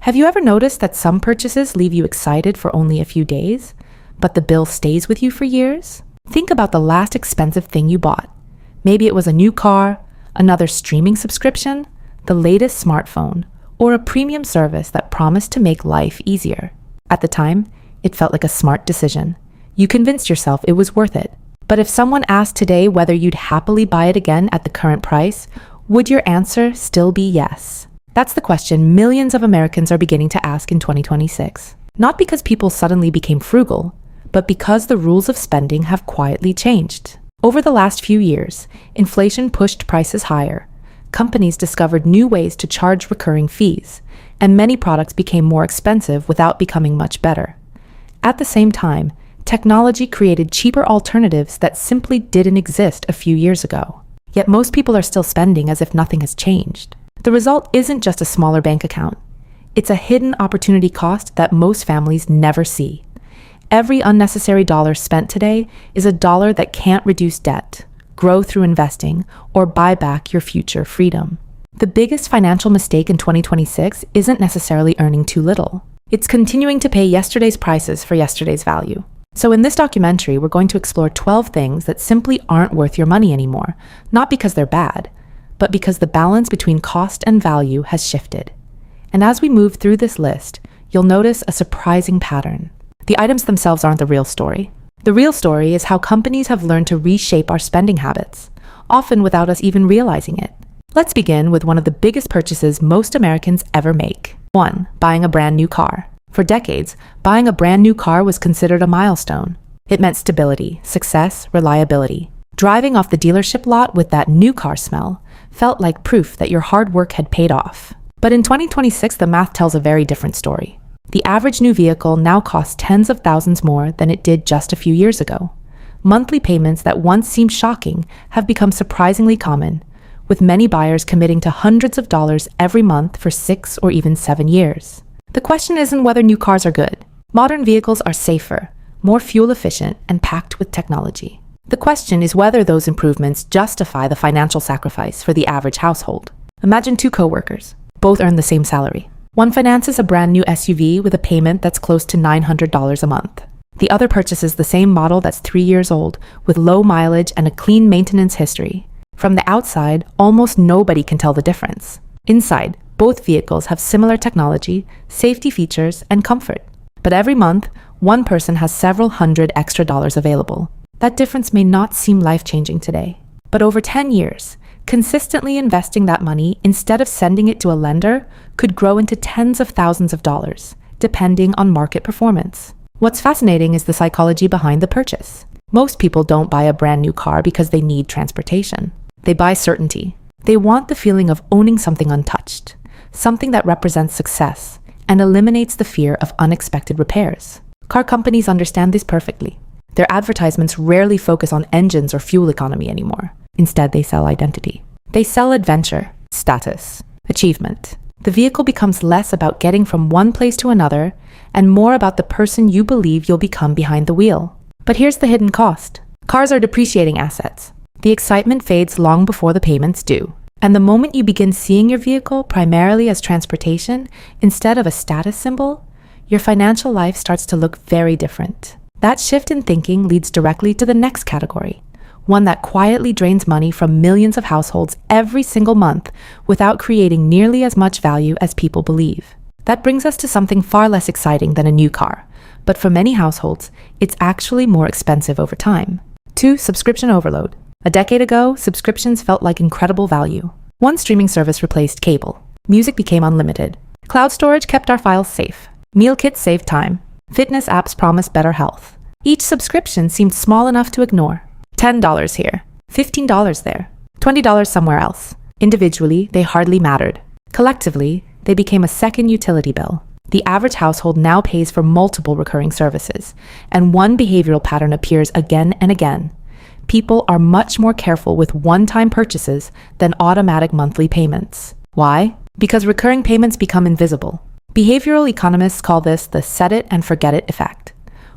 Have you ever noticed that some purchases leave you excited for only a few days, but the bill stays with you for years? Think about the last expensive thing you bought. Maybe it was a new car, another streaming subscription, the latest smartphone, or a premium service that promised to make life easier. At the time, it felt like a smart decision. You convinced yourself it was worth it. But if someone asked today whether you'd happily buy it again at the current price, would your answer still be yes? That's the question millions of Americans are beginning to ask in 2026. Not because people suddenly became frugal, but because the rules of spending have quietly changed. Over the last few years, inflation pushed prices higher. Companies discovered new ways to charge recurring fees, and many products became more expensive without becoming much better. At the same time, technology created cheaper alternatives that simply didn't exist a few years ago. Yet most people are still spending as if nothing has changed. The result isn't just a smaller bank account. It's a hidden opportunity cost that most families never see. Every unnecessary dollar spent today is a dollar that can't reduce debt, grow through investing, or buy back your future freedom. The biggest financial mistake in 2026 isn't necessarily earning too little. It's continuing to pay yesterday's prices for yesterday's value. So in this documentary, we're going to explore 12 things that simply aren't worth your money anymore, not because they're bad, but because the balance between cost and value has shifted. And as we move through this list, you'll notice a surprising pattern. The items themselves aren't the real story. The real story is how companies have learned to reshape our spending habits, often without us even realizing it. Let's begin with one of the biggest purchases most Americans ever make. 1. Buying a brand new car. For decades, buying a brand new car was considered a milestone. It meant stability, success, reliability. Driving off the dealership lot with that new car smell felt like proof that your hard work had paid off. But in 2026, the math tells a very different story. The average new vehicle now costs tens of thousands more than it did just a few years ago. Monthly payments that once seemed shocking have become surprisingly common, with many buyers committing to hundreds of dollars every month for 6 or even 7 years. The question isn't whether new cars are good. Modern vehicles are safer, more fuel efficient, and packed with technology. The question is whether those improvements justify the financial sacrifice for the average household. Imagine 2 coworkers. Both earn the same salary. One finances a brand new SUV with a payment that's close to $900 a month. The other purchases the same model that's 3 years old, with low mileage and a clean maintenance history. From the outside, almost nobody can tell the difference. Inside, both vehicles have similar technology, safety features, and comfort. But every month, one person has several hundred extra dollars available. That difference may not seem life-changing today, but over 10 years, consistently investing that money instead of sending it to a lender could grow into tens of thousands of dollars, depending on market performance. What's fascinating is the psychology behind the purchase. Most people don't buy a brand new car because they need transportation. They buy certainty. They want the feeling of owning something untouched, something that represents success and eliminates the fear of unexpected repairs. Car companies understand this perfectly. Their advertisements rarely focus on engines or fuel economy anymore. Instead, they sell identity. They sell adventure, status, achievement. The vehicle becomes less about getting from one place to another and more about the person you believe you'll become behind the wheel. But here's the hidden cost. Cars are depreciating assets. The excitement fades long before the payments do. And the moment you begin seeing your vehicle primarily as transportation instead of a status symbol, your financial life starts to look very different. That shift in thinking leads directly to the next category, one that quietly drains money from millions of households every single month without creating nearly as much value as people believe. That brings us to something far less exciting than a new car, but for many households, it's actually more expensive over time. 2. Subscription overload. A decade ago, subscriptions felt like incredible value. One streaming service replaced cable. Music became unlimited. Cloud storage kept our files safe. Meal kits saved time. Fitness apps promised better health. Each subscription seemed small enough to ignore. $10 here, $15 there, $20 somewhere else. Individually, they hardly mattered. Collectively, they became a second utility bill. The average household now pays for multiple recurring services, and one behavioral pattern appears again and again. People are much more careful with one-time purchases than automatic monthly payments. Why? Because recurring payments become invisible. Behavioral economists call this the set it and forget it effect.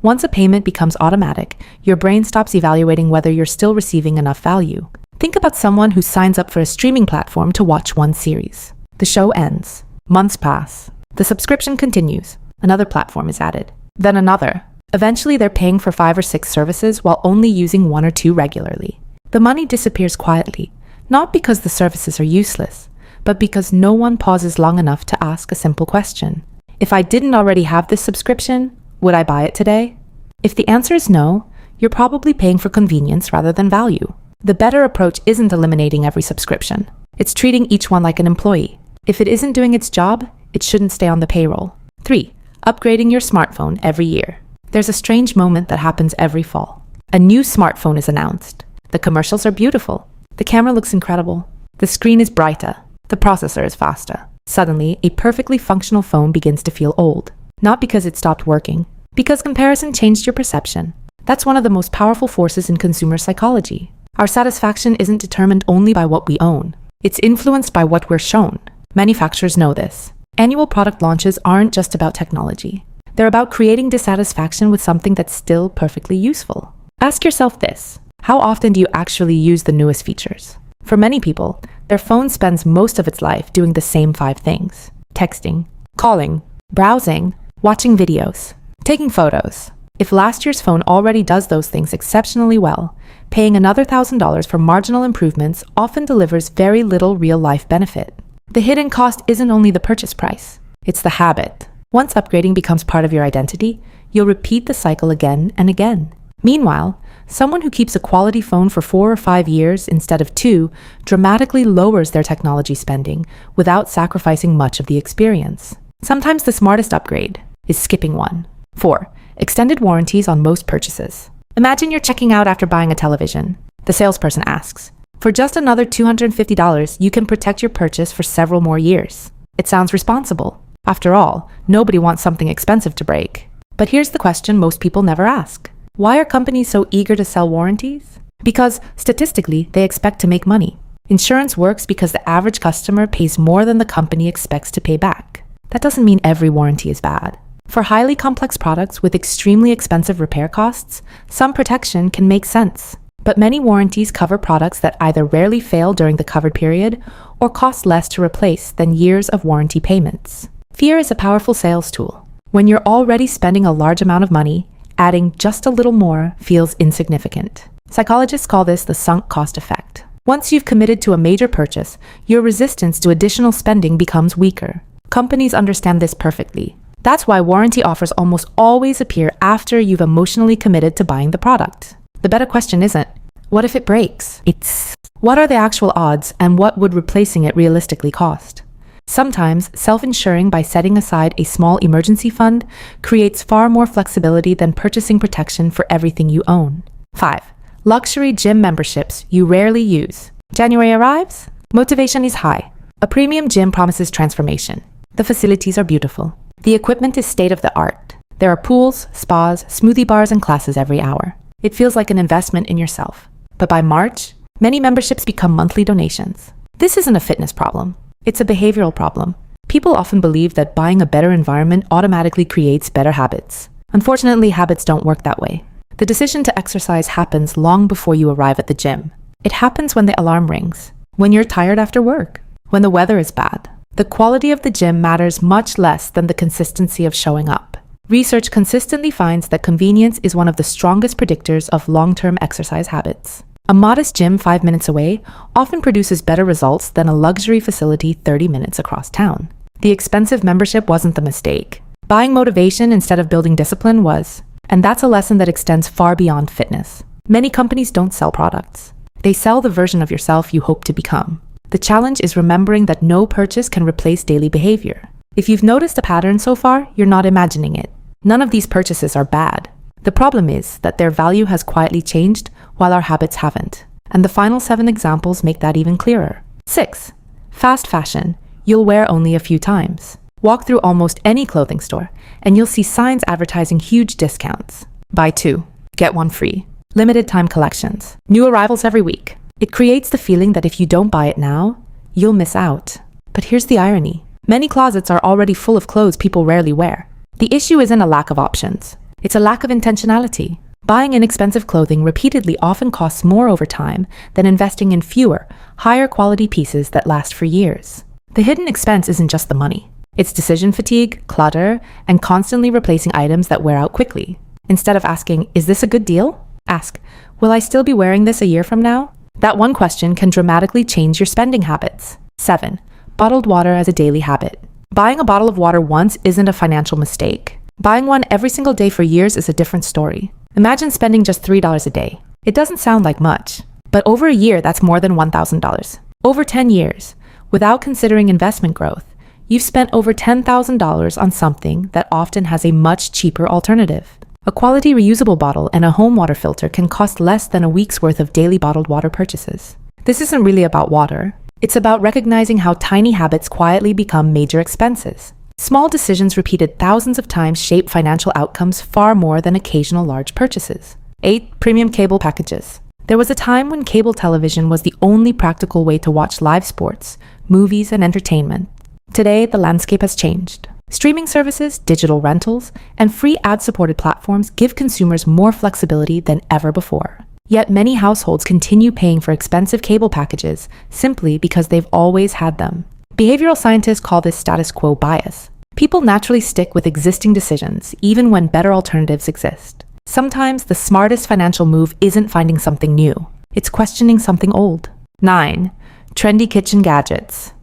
Once a payment becomes automatic, your brain stops evaluating whether you're still receiving enough value. Think about someone who signs up for a streaming platform to watch one series. The show ends. Months pass. The subscription continues. Another platform is added. Then another. Eventually, they're paying for 5 or 6 services while only using 1 or 2 regularly. The money disappears quietly, not because the services are useless, but because no one pauses long enough to ask a simple question. If I didn't already have this subscription, would I buy it today? If the answer is no, you're probably paying for convenience rather than value. The better approach isn't eliminating every subscription. It's treating each one like an employee. If it isn't doing its job, it shouldn't stay on the payroll. 3. Upgrading your smartphone every year. There's a strange moment that happens every fall. A new smartphone is announced. The commercials are beautiful. The camera looks incredible. The screen is brighter. The processor is faster. Suddenly, a perfectly functional phone begins to feel old. Not because it stopped working, because comparison changed your perception. That's one of the most powerful forces in consumer psychology. Our satisfaction isn't determined only by what we own. It's influenced by what we're shown. Manufacturers know this. Annual product launches aren't just about technology. They're about creating dissatisfaction with something that's still perfectly useful. Ask yourself this: how often do you actually use the newest features? For many people, their phone spends most of its life doing the same 5 things: texting, calling, browsing, watching videos, taking photos. If last year's phone already does those things exceptionally well, paying another $1,000 for marginal improvements often delivers very little real-life benefit. The hidden cost isn't only the purchase price, it's the habit. Once upgrading becomes part of your identity, you'll repeat the cycle again and again. Meanwhile, someone who keeps a quality phone for 4 or 5 years instead of 2 dramatically lowers their technology spending without sacrificing much of the experience. Sometimes the smartest upgrade is skipping one. 4. Extended warranties on most purchases. Imagine you're checking out after buying a television. The salesperson asks, "For just another $250, you can protect your purchase for several more years." It sounds responsible. After all, nobody wants something expensive to break. But here's the question most people never ask. Why are companies so eager to sell warranties? Because, statistically, they expect to make money. Insurance works because the average customer pays more than the company expects to pay back. That doesn't mean every warranty is bad. For highly complex products with extremely expensive repair costs, some protection can make sense. But many warranties cover products that either rarely fail during the covered period or cost less to replace than years of warranty payments. Fear is a powerful sales tool. When you're already spending a large amount of money, adding just a little more feels insignificant. Psychologists call this the sunk cost effect. Once you've committed to a major purchase, your resistance to additional spending becomes weaker. Companies understand this perfectly. That's why warranty offers almost always appear after you've emotionally committed to buying the product. The better question isn't, what if it breaks? It's, what are the actual odds and what would replacing it realistically cost? Sometimes, self-insuring by setting aside a small emergency fund creates far more flexibility than purchasing protection for everything you own. 5. Luxury gym memberships you rarely use. January arrives? Motivation is high. A premium gym promises transformation. The facilities are beautiful. The equipment is state-of-the-art. There are pools, spas, smoothie bars, and classes every hour. It feels like an investment in yourself. But by March, many memberships become monthly donations. This isn't a fitness problem. It's a behavioral problem. People often believe that buying a better environment automatically creates better habits. Unfortunately, habits don't work that way. The decision to exercise happens long before you arrive at the gym. It happens when the alarm rings, when you're tired after work, when the weather is bad. The quality of the gym matters much less than the consistency of showing up. Research consistently finds that convenience is one of the strongest predictors of long-term exercise habits. A modest gym 5 minutes away often produces better results than a luxury facility 30 minutes across town. The expensive membership wasn't the mistake. Buying motivation instead of building discipline was. And that's a lesson that extends far beyond fitness. Many companies don't sell products. They sell the version of yourself you hope to become. The challenge is remembering that no purchase can replace daily behavior. If you've noticed a pattern so far, you're not imagining it. None of these purchases are bad. The problem is that their value has quietly changed while our habits haven't. And the final 7 examples make that even clearer. 6. Fast fashion. You'll wear only a few times. Walk through almost any clothing store, and you'll see signs advertising huge discounts. Buy 2, get 1 free. Limited time collections. New arrivals every week. It creates the feeling that if you don't buy it now, you'll miss out. But here's the irony. Many closets are already full of clothes people rarely wear. The issue isn't a lack of options. It's a lack of intentionality. Buying inexpensive clothing repeatedly often costs more over time than investing in fewer, higher quality pieces that last for years. The hidden expense isn't just the money. It's decision fatigue, clutter, and constantly replacing items that wear out quickly. Instead of asking, is this a good deal? Ask, will I still be wearing this a year from now? That one question can dramatically change your spending habits. 7. Bottled water as a daily habit. Buying a bottle of water once isn't a financial mistake. Buying one every single day for years is a different story. Imagine spending just $3 a day. It doesn't sound like much, but over a year, that's more than $1,000. Over 10 years, without considering investment growth, you've spent over $10,000 on something that often has a much cheaper alternative. A quality reusable bottle and a home water filter can cost less than a week's worth of daily bottled water purchases. This isn't really about water. It's about recognizing how tiny habits quietly become major expenses. Small decisions repeated thousands of times shape financial outcomes far more than occasional large purchases. 8. Premium cable packages. There was a time when cable television was the only practical way to watch live sports, movies, and entertainment. Today, the landscape has changed. Streaming services, digital rentals, and free ad-supported platforms give consumers more flexibility than ever before. Yet many households continue paying for expensive cable packages simply because they've always had them. Behavioral scientists call this status quo bias. People naturally stick with existing decisions, even when better alternatives exist. Sometimes the smartest financial move isn't finding something new. It's questioning something old. 9. Trendy kitchen gadgets.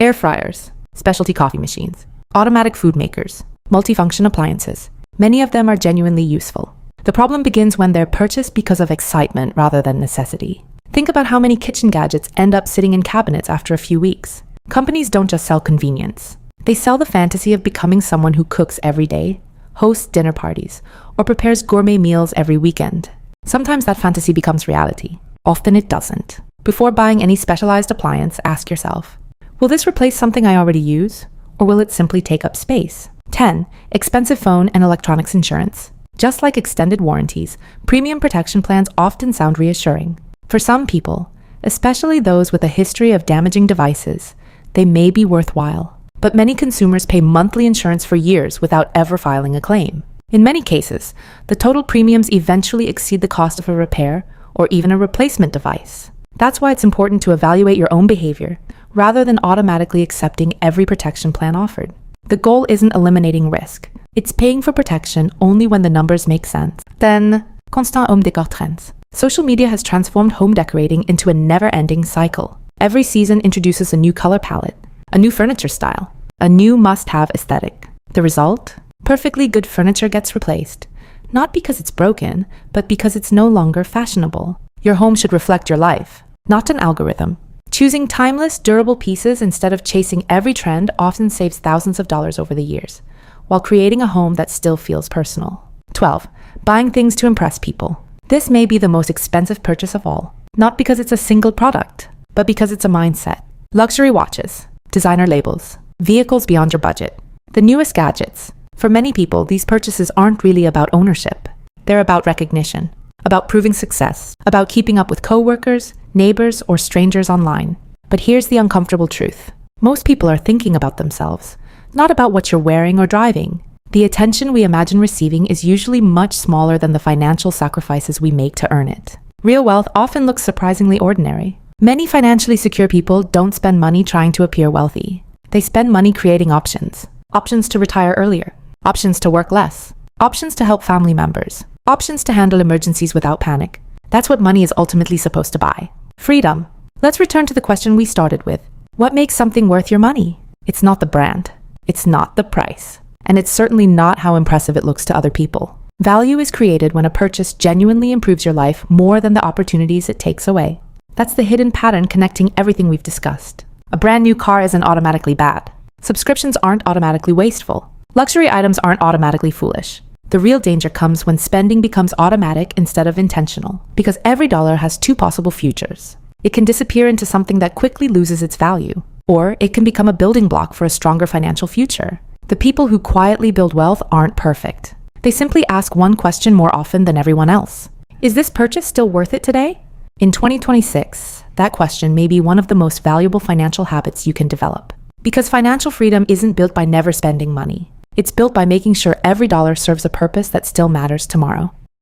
Air fryers, specialty coffee machines, automatic food makers, multifunction appliances. Many of them are genuinely useful. The problem begins when they're purchased because of excitement rather than necessity. Think about how many kitchen gadgets end up sitting in cabinets after a few weeks. Companies don't just sell convenience. They sell the fantasy of becoming someone who cooks every day, hosts dinner parties, or prepares gourmet meals every weekend. Sometimes that fantasy becomes reality. Often it doesn't. Before buying any specialized appliance, ask yourself, will this replace something I already use, or will it simply take up space? 10. Expensive phone and electronics insurance. Just like extended warranties, premium protection plans often sound reassuring. For some people, especially those with a history of damaging devices, they may be worthwhile. But many consumers pay monthly insurance for years without ever filing a claim. In many cases, the total premiums eventually exceed the cost of a repair or even a replacement device. That's why it's important to evaluate your own behavior rather than automatically accepting every protection plan offered. The goal isn't eliminating risk. It's paying for protection only when the numbers make sense. Then, constant home décor trends. Social media has transformed home decorating into a never-ending cycle. Every season introduces a new color palette, a new furniture style, a new must-have aesthetic. The result? Perfectly good furniture gets replaced. Not because it's broken, but because it's no longer fashionable. Your home should reflect your life, not an algorithm. Choosing timeless, durable pieces instead of chasing every trend often saves thousands of dollars over the years, while creating a home that still feels personal. 12. Buying things to impress people. This may be the most expensive purchase of all, not because it's a single product, but because it's a mindset. Luxury watches, designer labels, vehicles beyond your budget, the newest gadgets. For many people, these purchases aren't really about ownership. They're about recognition, about proving success, about keeping up with coworkers, neighbors, or strangers online. But here's the uncomfortable truth. Most people are thinking about themselves, not about what you're wearing or driving. The attention we imagine receiving is usually much smaller than the financial sacrifices we make to earn it. Real wealth often looks surprisingly ordinary. Many financially secure people don't spend money trying to appear wealthy. They spend money creating options. Options to retire earlier. Options to work less. Options to help family members. Options to handle emergencies without panic. That's what money is ultimately supposed to buy. Freedom. Let's return to the question we started with. What makes something worth your money? It's not the brand. It's not the price. And it's certainly not how impressive it looks to other people. Value is created when a purchase genuinely improves your life more than the opportunities it takes away. That's the hidden pattern connecting everything we've discussed. A brand new car isn't automatically bad. Subscriptions aren't automatically wasteful. Luxury items aren't automatically foolish. The real danger comes when spending becomes automatic instead of intentional, because every dollar has two possible futures. It can disappear into something that quickly loses its value, or it can become a building block for a stronger financial future. The people who quietly build wealth aren't perfect. They simply ask one question more often than everyone else. Is this purchase still worth it today? In 2026, that question may be one of the most valuable financial habits you can develop. Because financial freedom isn't built by never spending money. It's built by making sure every dollar serves a purpose that still matters tomorrow.